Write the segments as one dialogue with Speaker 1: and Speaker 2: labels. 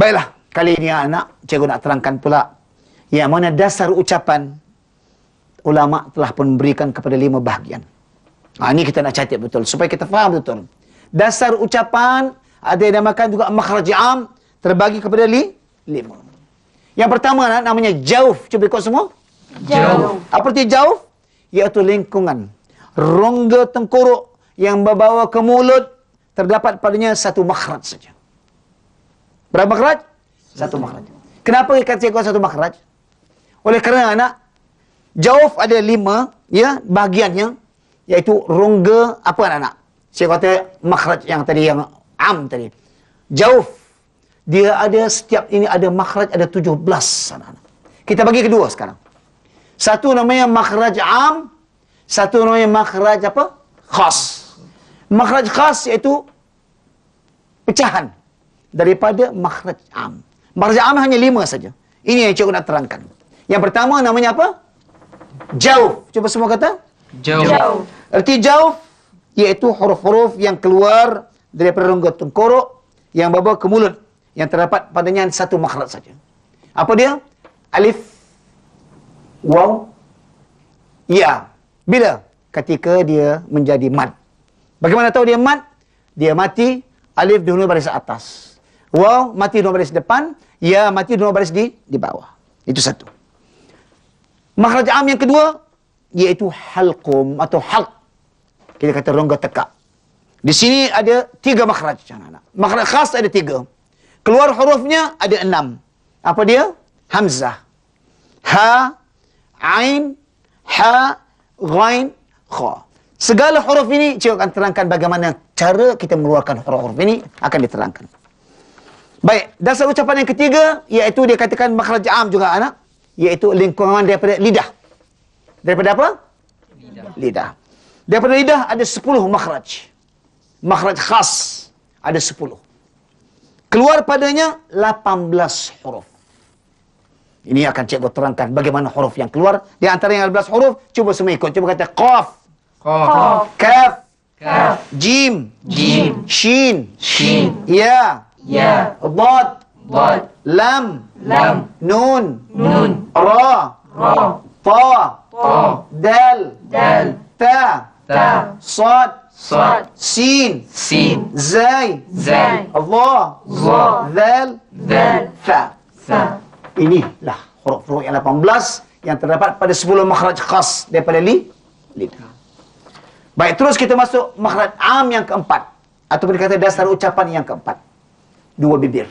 Speaker 1: Baiklah, kali ini anak, cikgu nak terangkan pula yang mana dasar ucapan ulama telah pun berikan kepada 5 bahagian. Ini kita nak catat betul supaya kita faham betul. Dasar ucapan ada yang dinamakan juga makhraj am, terbagi kepada 5. Yang pertama namanya jauf. Cuba ikut semua. Jauf. Apa arti jauf? Iaitu lingkungan rongga tengkorak yang membawa ke mulut, terdapat padanya satu makhraj saja. Berapa makhraj? Satu makhraj. Kenapa kata cikgu satu makhraj? Oleh kerana anak, jauf ada 5 ya bahagiannya, iaitu rongga apa anak-anak? Saya kata makhraj yang tadi, yang am tadi. Jauf, dia ada setiap ini ada makhraj ada 17 anak-anak. Kita bagi kedua sekarang. Satu namanya makhraj am, satu namanya makhraj apa? Khas. Makhraj khas iaitu pecahan daripada makhraj am. Makhraj am hanya 5 saja. Ini yang cikgu nak terangkan. Yang pertama namanya apa? Jauf. Cuba semua kata. Jauf. Arti jauf iaitu huruf-huruf yang keluar daripada rongga tengkorak yang membawa ke mulut, yang terdapat padanya satu makhraj saja. Apa dia? Alif, waw, ya. Bila? Ketika dia menjadi mad. Bagaimana tahu dia mad? Dia mati, alif dulu baris atas. Waw mati dua baris depan, ya mati dua baris di bawah. Itu satu. Makhraj am yang kedua iaitu halqum atau halq. Kita kata rongga tekak. Di sini ada 3 makhraj. Makhraj khas ada 3. Keluar hurufnya ada 6. Apa dia? Hamzah, ha, ain, ha, ghain, kha. Segala huruf ini cikgu akan terangkan bagaimana cara kita mengeluarkan huruf-huruf ini akan diterangkan. Baik, dasar ucapan yang ketiga iaitu dia katakan makhraj am juga anak, iaitu lingkungan daripada lidah. Daripada apa? Lidah. Daripada lidah ada 10 makhraj. Makhraj khas ada 10. Keluar padanya 18 huruf. Ini akan cikgu terangkan bagaimana huruf yang keluar. Di antara yang 18 huruf, cuba semua ikut. Cuba kata qaf,
Speaker 2: Qaf,
Speaker 1: kaf,
Speaker 2: Kaf,
Speaker 1: jim,
Speaker 2: Jim,
Speaker 1: shin,
Speaker 2: Shin,
Speaker 1: ya,
Speaker 2: Ya,
Speaker 1: dad,
Speaker 2: Dad,
Speaker 1: lam,
Speaker 2: Lam,
Speaker 1: nun,
Speaker 2: Nun,
Speaker 1: ra,
Speaker 2: Ra,
Speaker 1: ta,
Speaker 2: Ta,
Speaker 1: dal,
Speaker 2: Dal,
Speaker 1: ta,
Speaker 2: Ta,
Speaker 1: sad,
Speaker 2: Sad,
Speaker 1: sin,
Speaker 2: Sin,
Speaker 1: zai,
Speaker 2: Zai,
Speaker 1: Allah,
Speaker 2: Za,
Speaker 1: zal,
Speaker 2: Zal,
Speaker 1: fa.
Speaker 2: Sa.
Speaker 1: Inilah huruf-huruf yang 18 yang terdapat pada 10 makhraj khas daripada lidah. Baik, terus kita masuk makhraj am yang keempat, ataupun dikata dasar ucapan yang keempat. 2 bibir.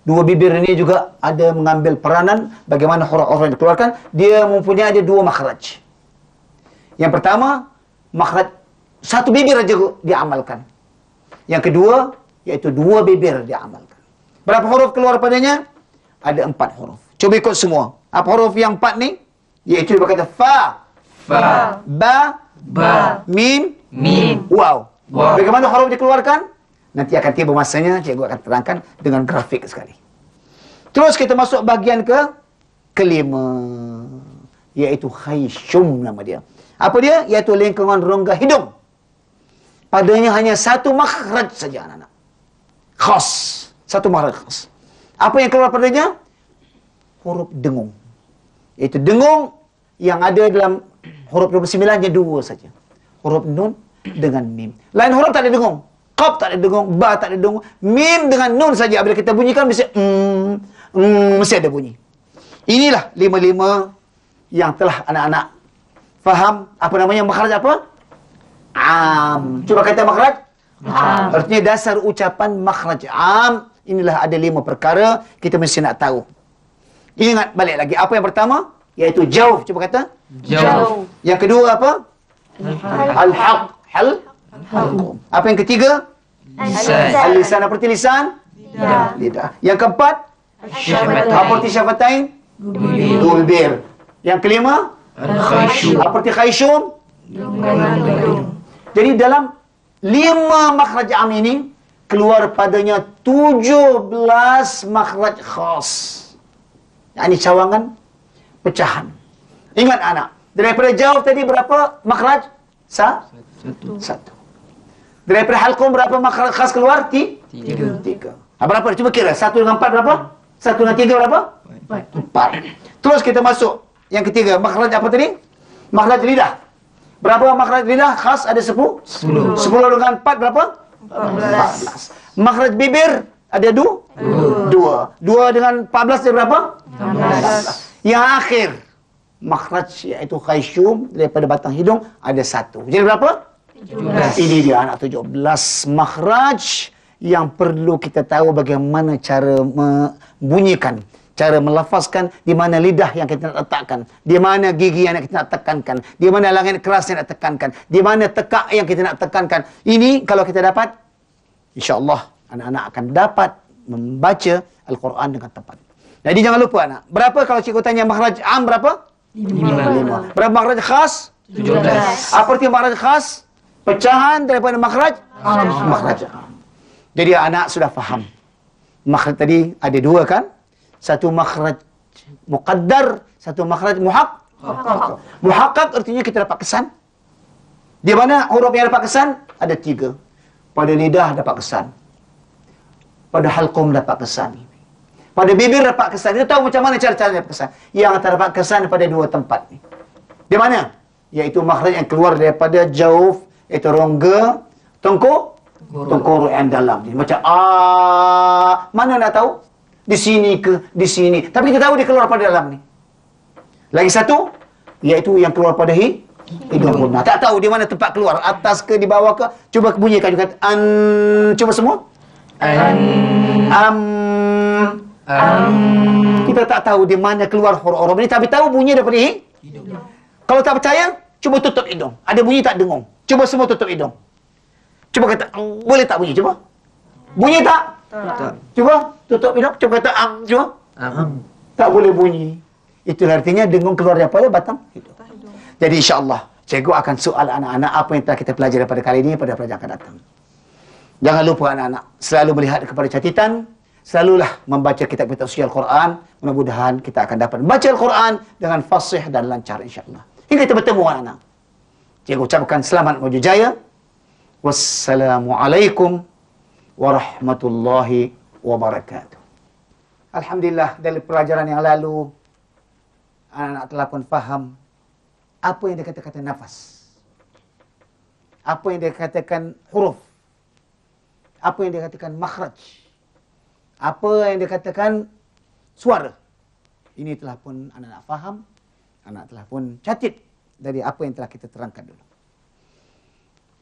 Speaker 1: 2 bibir ini juga ada mengambil peranan bagaimana huruf-huruf yang dikeluarkan. Dia mempunyai ada 2 makhraj. Yang pertama, makhraj satu bibir saja diamalkan. Yang kedua, iaitu 2 bibir diamalkan. Berapa huruf keluar padanya? Ada 4 huruf. Cuba ikut semua. Apa huruf yang 4 ni? Iaitu dia berkata fa,
Speaker 2: Fa,
Speaker 1: ba,
Speaker 2: Ba,
Speaker 1: mim,
Speaker 2: Mim,
Speaker 1: waw.
Speaker 2: Waw.
Speaker 1: Bagaimana huruf dikeluarkan? Nanti akan tiba masanya, cikgu akan terangkan dengan grafik sekali. Terus kita masuk bahagian kelima, iaitu khayshum nama dia. Apa dia? Iaitu lingkungan rongga hidung. Padanya hanya satu makhraj saja anak-anak. Khas. Satu makhraj khas. Apa yang keluar padanya? Huruf dengung. Iaitu dengung yang ada dalam huruf 29 hanya 2 saja. Huruf nun dengan mim. Lain huruf tak ada dengung. Qaf tak ada dengung, ba tak ada dengung. Mim dengan nun saja bila kita bunyikan mesti mesti ada bunyi. Inilah 5 yang telah anak-anak faham apa namanya makhraj apa? Am. Cuba kata makhraj am. Artinya dasar ucapan makhraj am. Inilah ada 5 perkara kita mesti nak tahu. Ingat balik lagi. Apa yang pertama? Iaitu jauf. Cuba kata.
Speaker 2: Jauf.
Speaker 1: Yang kedua apa? Al-haq.
Speaker 2: Halqum.
Speaker 1: Apa yang ketiga?
Speaker 2: Lisan.
Speaker 1: Al-lisan. Apa arti lisan? Lidah. Yang keempat?
Speaker 2: Syafatain.
Speaker 1: Apa arti syafatain?
Speaker 2: Bibir.
Speaker 1: 2 bibir. Yang kelima?
Speaker 2: Al-khayshum.
Speaker 1: Apa arti khayshum?
Speaker 2: Hidung.
Speaker 1: Jadi dalam 5 makhraj am ini keluar padanya 17 makhraj khas. Ini cawangan pecahan. Ingat anak, daripada jawab tadi berapa makhraj? Satu. Daripada halqum berapa makhraj khas keluar? Tiga. Berapa? Cuba kira. 1 dengan 4 berapa? 1 dengan 3 berapa? 4. Terus kita masuk yang ketiga. Makhraj apa tadi? Makhraj lidah. Berapa makhraj lidah khas? Ada 10? 10 dengan 4 berapa? 14. Makhraj bibir ada 2? 2 dengan 14 ada berapa? 16. Yang akhir makhraj iaitu khayshum daripada batang hidung ada 1. Jadi berapa?
Speaker 2: 17.
Speaker 1: Ini dia anak 17 makhraj yang perlu kita tahu bagaimana cara membunyikan, cara melafazkan, di mana lidah yang kita nak letakkan, di mana gigi yang kita nak tekankan, di mana langit keras yang nak tekankan, di mana tekak yang kita nak tekankan. Ini kalau kita dapat, insya-Allah anak-anak akan dapat membaca Al-Quran dengan tepat. Jadi jangan lupa anak. Berapa kalau cikgu tanya makhraj am berapa? 5. Berapa makhraj khas?
Speaker 2: 17.
Speaker 1: Apa arti makhraj khas? Pecahan daripada makhraj makhraj am. Jadi anak sudah faham. Makhraj tadi ada 2 kan? Satu makhraj muqaddar, satu makhraj muhaqqaq. Muhaqqaq artinya kita dapat kesan. Di mana huruf yang dapat kesan? Ada 3. Pada lidah dapat kesan. Pada halqum dapat kesan. Pada bibir dapat kesan. Kita tahu macam mana cara-cara dapat kesan. Yang terdapat kesan pada 2 tempat ni. Di mana? Iaitu makhraj yang keluar daripada jauf, iaitu rongga, tengkorak yang dalam ni. Macam mana nak tahu? Di sini ke di sini. Tapi kita tahu dia keluar pada dalam ni. Lagi satu iaitu yang keluar pada hidung. Nah, tak tahu di mana tempat keluar, atas ke di bawah ke. Cuba bunyikan juga. Cuba semua. Kita tak tahu di mana keluar huruf-huruf ni, tapi tahu bunyi daripada hidung. Kalau tak percaya, cuba tutup hidung. Ada bunyi tak dengung? Cuba semua tutup hidung. Cuba kata, boleh tak bunyi? Cuba. Bunyi tak? Tak. Cuba tutup hidung. Cuba kata cuba. Tak boleh bunyi. Itu artinya dengung keluar daripada batang hidung. Jadi insya-Allah cikgu akan soal anak-anak apa yang telah kita pelajari pada kali ini pada pelajaran akan datang. Jangan lupa anak-anak selalu melihat kepada catatan, selalulah membaca kitab tafsir Al-Quran. Mudah-mudahan kita akan dapat membaca Al-Quran dengan fasih dan lancar insya-Allah. Hingga kita bertemu anak-anak. Cikgu ucapkan selamat menuju jaya. Wassalamualaikum warahmatullahi wabarakatuh. Alhamdulillah, dari pelajaran yang lalu anak-anak telah pun faham apa yang dikatakan nafas, apa yang dikatakan huruf, apa yang dikatakan makhraj, apa yang dikatakan suara. Ini telah pun anak-anak faham, anak telah pun catat dari apa yang telah kita terangkan dulu.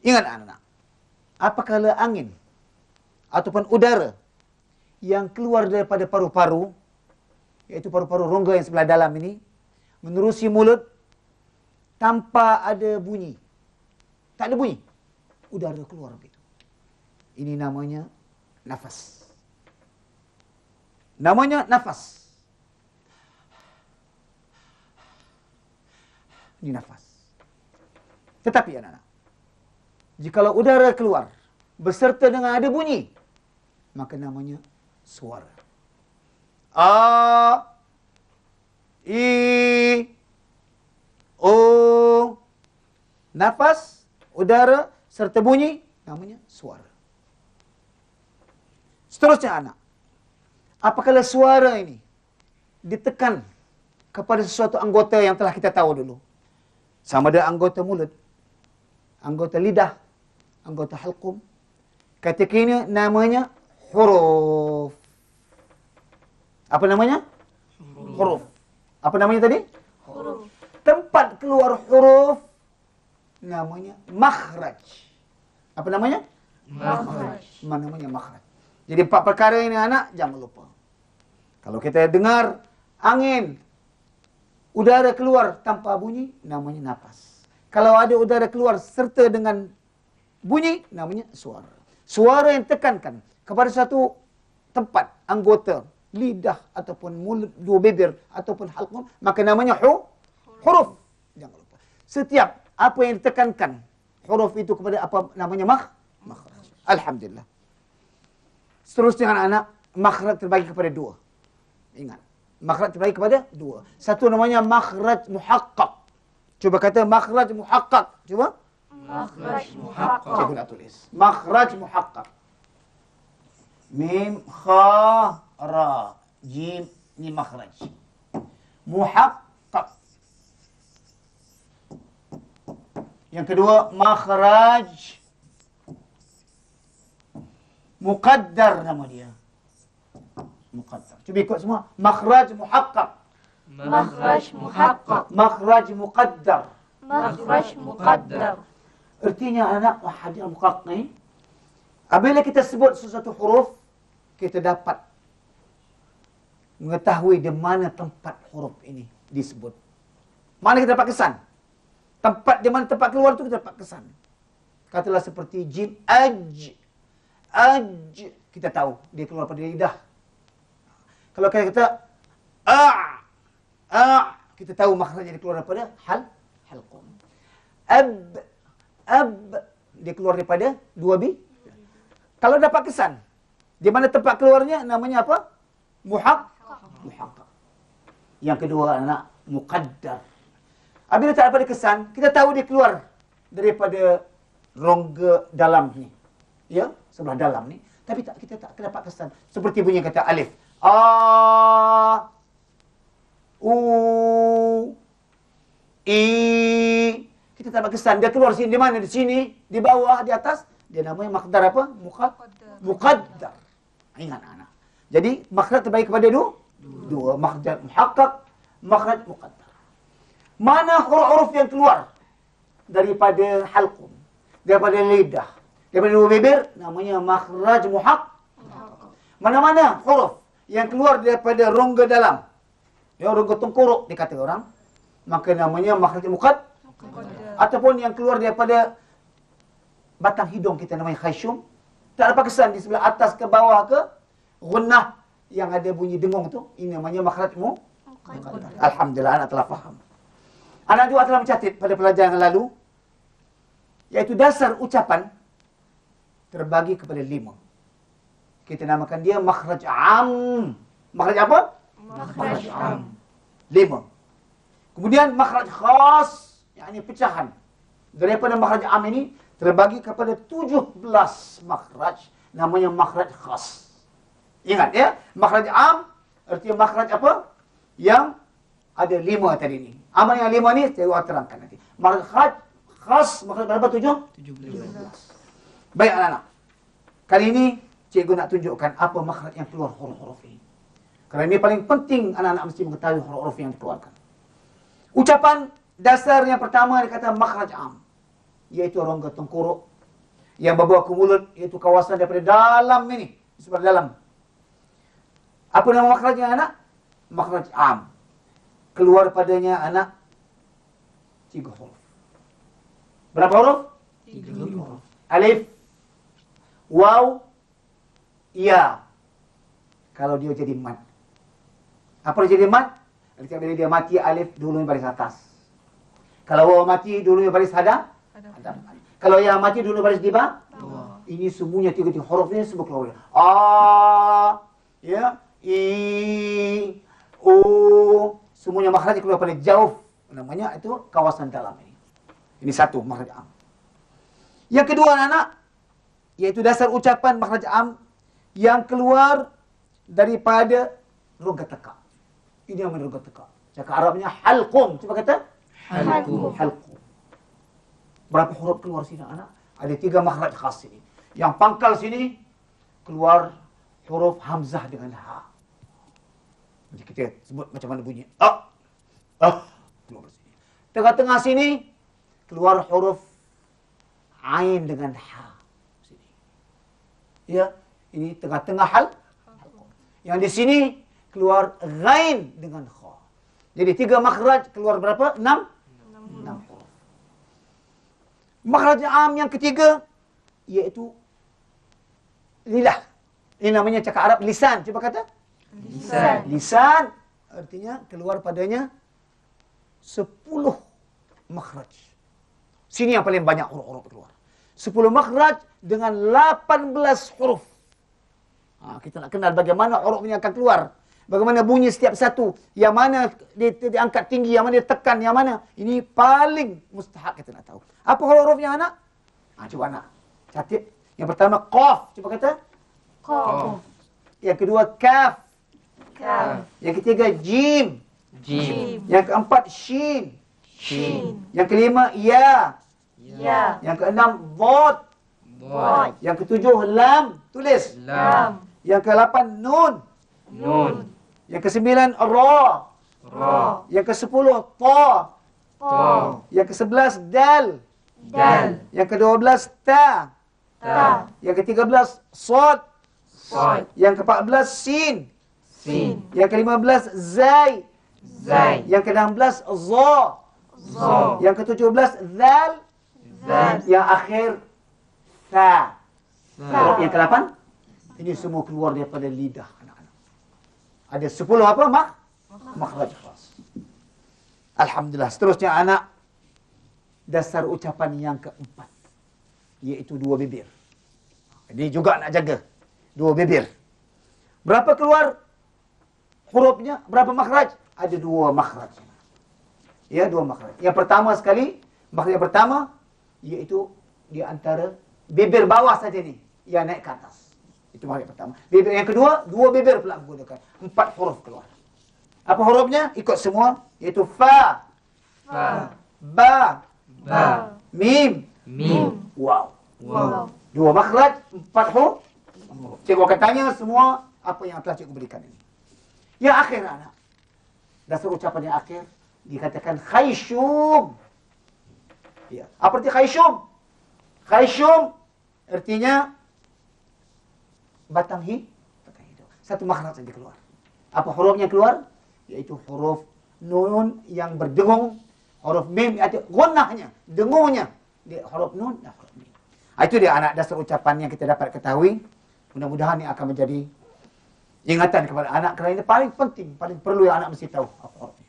Speaker 1: Ingat anak-anak, apakala angin ataupun udara yang keluar daripada paru-paru, iaitu paru-paru rongga yang sebelah dalam ini, menerusi mulut tanpa ada bunyi. Tak ada bunyi. Udara keluar begitu. Ini namanya nafas. Namanya nafas. Ini nafas. Tetapi anak-anak, jikalau udara keluar beserta dengan ada bunyi, maka namanya suara. A, I, O. Nafas, udara, serta bunyi, namanya suara. Seterusnya anak, apakala suara ini ditekan kepada sesuatu anggota yang telah kita tahu dulu. Sama ada anggota mulut, anggota lidah, anggota halqum. Ketika ini namanya huruf. Apa namanya? Huruf. Apa namanya tadi? Huruf. Tempat keluar huruf namanya makhraj. Apa namanya? Makhraj. Namanya makhraj. Jadi 4 perkara ini anak jangan lupa. Kalau kita dengar angin, udara keluar tanpa bunyi, namanya nafas. Kalau ada udara keluar serta dengan bunyi, namanya suara. Suara yang tekankan kepada satu tempat, anggota, lidah ataupun mulut, 2 bibir ataupun halqum, maka namanya huruf. Jangan lupa. Setiap apa yang ditekankan huruf itu kepada apa namanya makhraj. Alhamdulillah. Seterusnya anak-anak, makhraj terbagi kepada 2. Ingat, makhraj terbagi kepada 2. Satu namanya makhraj muhaqqaq. Cuba kata makhraj muhaqqaq. Cuba.
Speaker 3: Makhraj muhaqqaq.
Speaker 1: Cikgu nak tulis. Makhraj muhaqqaq. Mim, kha, ra, jim, ni makhraj. Muhaqqaq. Yang kedua, makhraj muqaddar nama dia. Muqaddar. Cuba ikut semua. Makhraj muhaqqaq.
Speaker 3: Makhraj muhaqqaq.
Speaker 1: Makhraj muqaddar.
Speaker 3: Makhraj muqaddar.
Speaker 1: Artinya anak hadir muqaddar ni, apabila kita sebut sesuatu huruf, kita dapat mengetahui di mana tempat huruf ini disebut. Mana kita dapat kesan? Tempat di mana tempat keluar tu kita dapat kesan. Katalah seperti jim, aj. Aj, kita tahu dia keluar pada lidah. Kalau kita kata kita tahu makhrajnya dia keluar daripada halqum. Ab, dia keluar daripada dua bi. Kalau dapat kesan, di mana tempat keluarnya namanya apa? Muhaqqaq. Yang kedua anak muqaddar. Apabila tak dapat kesan, kita tahu dia keluar daripada rongga dalam ni. Ya, sebelah dalam ni. Tapi kita tak dapat kesan. Seperti bunyi kata alif. A, U, I. Kita tak dapat kesan. Dia keluar sini. Di mana? Di sini. Di bawah, di atas. Dia namanya makhdar apa? Muqaddar. Ingat anak. Jadi, makhraj terbagi kepada dua. Makhraj muhaqqaq, makhraj muqaddar. Mana huruf-huruf yang keluar daripada halqum, daripada lidah, daripada dua bibir, namanya makhraj muhaqqaq. Mana-mana huruf yang keluar daripada rongga dalam, ya, rongga tengkorok dikata orang, maka namanya makhraj muqaddar. Ataupun yang keluar daripada batang hidung kita namanya khayshum, tak dapat kesan di sebelah atas ke bawah ke gunnah yang ada bunyi dengung tu, ini namanya makhraj muqaddar. Alhamdulillah anak telah faham. Anak juga telah mencatat pada pelajaran yang lalu, iaitu dasar ucapan terbagi kepada 5. Kita namakan dia makhraj am. Makhraj apa?
Speaker 3: Makhraj am.
Speaker 1: 5. Kemudian makhraj khas, yakni pecahan. Daripada makhraj am ini terbagi kepada 17 makhraj, namanya makhraj khas. Ingat ya, makhraj am artinya makhraj apa? Yang ada 5 tadi ni. Amal yang 5 ni saya terangkan nanti. Makhraj khas, makhraj berapa? 17. Baik anak-anak. Kali ini cikgu nak tunjukkan apa makhraj yang keluar huruf-huruf ini. Kerana ini paling penting anak-anak mesti mengetahui huruf-huruf yang dikeluarkan. Ucapan dasar yang pertama dikata makhraj am, iaitu rongga tengkorok yang berbawa ke mulut, iaitu kawasan daripada dalam ini, sebelah dalam. Apa nama makhrajnya anak? Makhraj am. Keluar padanya anak 3 huruf. Berapa huruf?
Speaker 3: 3
Speaker 1: huruf. Alif, waw, ya. Kalau dia jadi mat. Apa dia jadi mat? Ketika bila dia mati, alif dulunya baris atas. Kalau waw mati, dulunya baris hadap. Kalau ya mati, dulunya baris di bawah. Ini semuanya 3 huruf ini semua keluar. A, ya, I, U. Semuanya makhraj keluar pada jauh. Namanya itu kawasan dalam ini. Ini satu makhraj am. Yang kedua anak-anak, iaitu dasar ucapan makhraj am yang keluar daripada rongga tekak. Ini yang rongga tekak. Cakap Arabnya halqum. Cuba kata. Halqum. Berapa huruf keluar sini anak? Ada 3 makhraj khas ini. Yang pangkal sini keluar huruf hamzah dengan ha. Jadi kita sebut macam mana bunyi. Keluar sini. Tengah-tengah sini keluar huruf ain dengan ha. Sini. Ya, ini tengah-tengah hal. Yang di sini keluar ghain dengan kha. Jadi 3 makhraj keluar berapa? 6 huruf. Makhraj am yang ketiga iaitu lidah. Ini namanya cakap Arab lisan. Cuba kata. Lisan artinya keluar padanya 10 makhraj. Sini yang paling banyak huruf-huruf keluar. 10 makhraj dengan 18 huruf. Kita nak kenal bagaimana huruf ini akan keluar. Bagaimana bunyi setiap satu. Yang mana dia diangkat tinggi, yang mana dia tekan, yang mana. Ini paling mustahak kita nak tahu. Apa huruf-hurufnya anak? Coba anak catat. Yang pertama qaf. Cuba kata.
Speaker 3: Qaf.
Speaker 1: Yang kedua kaf.
Speaker 3: Kaf.
Speaker 1: Yang ketiga jim.
Speaker 2: Jim.
Speaker 1: Yang keempat shin.
Speaker 3: Shin.
Speaker 1: Yang kelima ya.
Speaker 3: Ya.
Speaker 1: Yang keenam dhad.
Speaker 2: Dhad.
Speaker 1: Yang ketujuh lam. Tulis.
Speaker 2: Lam.
Speaker 1: Yang ke-8 nun.
Speaker 2: Nun.
Speaker 1: Yang ke-9 ra.
Speaker 2: Ra.
Speaker 1: Yang ke-10 ta.
Speaker 2: Ta.
Speaker 1: Yang ke-11 dal.
Speaker 3: Dal.
Speaker 1: Yang ke-12 ta.
Speaker 3: Ta.
Speaker 1: Yang ke-13 sad.
Speaker 2: Sad.
Speaker 1: Yang ke-14 sin.
Speaker 2: Sin.
Speaker 1: Yang ke-15 zai.
Speaker 2: Zai.
Speaker 1: Yang ke-16 za.
Speaker 2: Za.
Speaker 1: Yang ke-17 zal.
Speaker 3: Zal.
Speaker 1: Yang akhir tha.
Speaker 2: Sa.
Speaker 1: Huruf yang ke-8 ini semua keluar daripada lidah anak-anak. Ada 10 apa? Makhraj khas. Alhamdulillah. Seterusnya anak, dasar ucapan yang keempat, iaitu dua bibir. Ini juga nak jaga. Dua bibir. Berapa keluar hurufnya? Berapa makhraj? Ada 2 makhraj. Ya, 2 makhraj. Yang pertama sekali, makhraj yang pertama, iaitu di antara bibir bawah saja ni, yang naik ke atas. Itu makhraj pertama. Bibir yang kedua, 2 bibir pula menggunakan. 4 huruf keluar. Apa hurufnya? Ikut semua, iaitu fa,
Speaker 2: Fa.
Speaker 1: ba,
Speaker 2: Ba.
Speaker 1: mim,
Speaker 2: Mim.
Speaker 1: waw.
Speaker 3: Wow.
Speaker 1: 2 makhraj, 4 huruf. Cikgu akan tanya semua apa yang telah cikgu berikan ini. Yang akhir anak, dasar ucapan yang akhir dikatakan khayshum. Ya. Apa arti khayshum? Khayshum artinya batang hidup. Satu makhraj saja keluar. Apa hurufnya keluar? Yaitu huruf nun yang berdengung, huruf mim iaitu gunnahnya, dengungnya di huruf nun dan huruf mim. Itu dia anak dasar ucapan yang kita dapat ketahui. Mudah-mudahan ini akan menjadi ingatan kepada anak, kerana ini paling penting, paling perlu yang anak mesti tahu apa hurufnya.